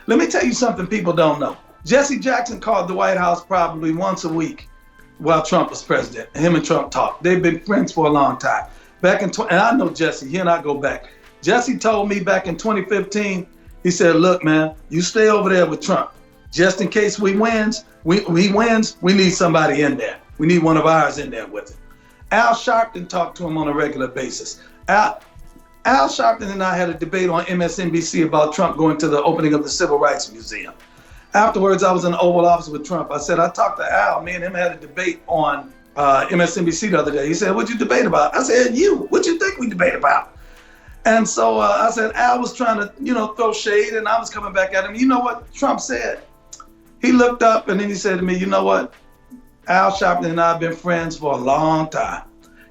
Let me tell you something people don't know. Jesse Jackson called the White House probably once a week while Trump was president. Him and Trump talked. They've been friends for a long time. And I know Jesse, he and I go back. Jesse told me back in 2015, he said, look, man, you stay over there with Trump. Just in case we wins, we need somebody in there. We need one of ours in there with him. Al Sharpton talked to him on a regular basis. Al Sharpton and I had a debate on MSNBC about Trump going to the opening of the Civil Rights Museum. Afterwards, I was in the Oval Office with Trump. I said, I talked to Al. Me and him had a debate on MSNBC the other day. He said, what'd you debate about? I said, you. What'd you think we debate about? And so I said, Al was trying to, throw shade, and I was coming back at him. You know what Trump said? He looked up, and then he said to me, you know what? Al Sharpton and I have been friends for a long time.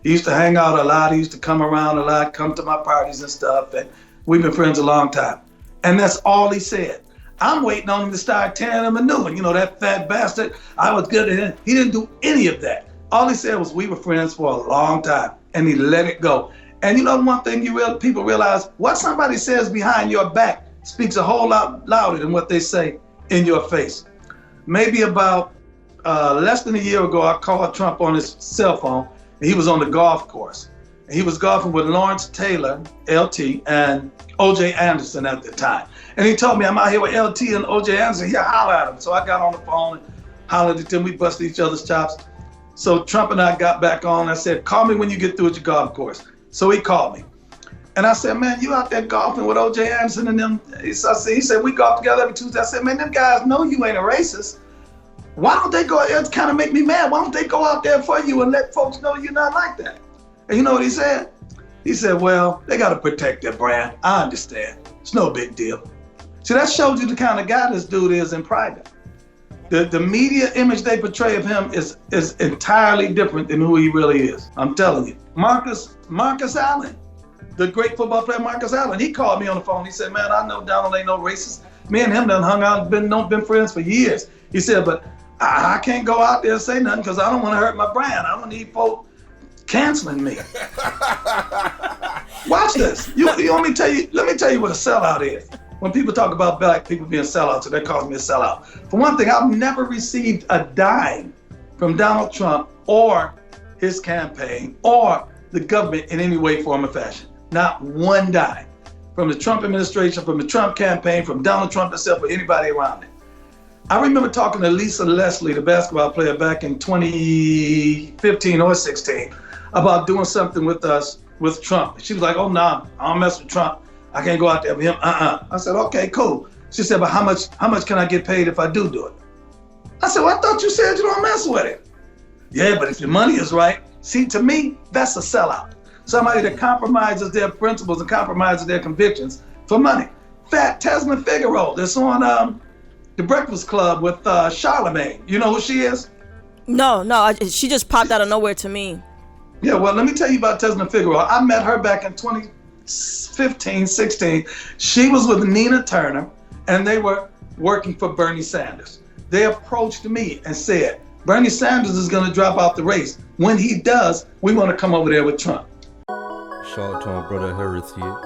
He used to hang out a lot. He used to come around a lot, come to my parties and stuff, and we've been friends a long time. And that's all he said. I'm waiting on him to start tearing him a new one. That fat bastard, I was good at him. He didn't do any of that. All he said was we were friends for a long time, and he let it go. And one thing people realize, what somebody says behind your back speaks a whole lot louder than what they say in your face. Maybe about less than a year ago, I called Trump on his cell phone, and he was on the golf course. And he was golfing with Lawrence Taylor, LT, and O.J. Anderson at the time. And he told me, I'm out here with LT and O.J. Anderson, here, holler at him. So I got on the phone and hollered at them. We busted each other's chops. So Trump and I got back on. I said, call me when you get through at your golf course. So he called me. And I said, man, you out there golfing with O.J. Anderson and them. He said, we golf together every Tuesday. I said, man, them guys know you ain't a racist. Why don't they go, it kind of make me mad. Why don't they go out there for you and let folks know you're not like that? And you know what he said? He said, well, they got to protect their brand. I understand. It's no big deal. See, that shows you the kind of guy this dude is in private. The media image they portray of him is entirely different than who he really is. I'm telling you. Marcus Allen, the great football player Marcus Allen, he called me on the phone. He said, man, I know Donald ain't no racist. Me and him done hung out, been friends for years. He said, but I can't go out there and say nothing because I don't want to hurt my brand. I don't need folks canceling me. Watch this. You want me to tell you? Let me tell you what a sellout is. When people talk about black people being sellouts, so that calls me a sellout. For one thing, I've never received a dime from Donald Trump or his campaign or the government in any way, form, or fashion. Not one dime. From the Trump administration, from the Trump campaign, from Donald Trump himself, or anybody around it. I remember talking to Lisa Leslie, the basketball player, back in 2015 or 16, about doing something with us, with Trump. She was like, oh, no, I don't mess with Trump. I can't go out there with him. I said, okay, cool. She said, but how much can I get paid if I do it? I said, well, I thought you said you don't mess with it. Yeah, but if your money is right. See, to me, that's a sellout. Somebody that compromises their principles and compromises their convictions for money. Fat Tesman Figaro, that's on The Breakfast Club with Charlamagne. You know who she is? No, she just popped out of nowhere to me. Yeah, well, let me tell you about Tesman Figaro. I met her back in 2015, 16. She was with Nina Turner, and they were working for Bernie Sanders. They approached me and said, Bernie Sanders is going to drop out the race. When he does, we want to come over there with Trump. Shout out to my brother Harris here.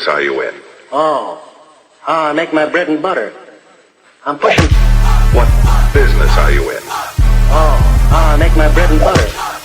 business are you in? Oh, I make my bread and butter. I'm pushing. What business are you in? Oh, I make my bread and butter.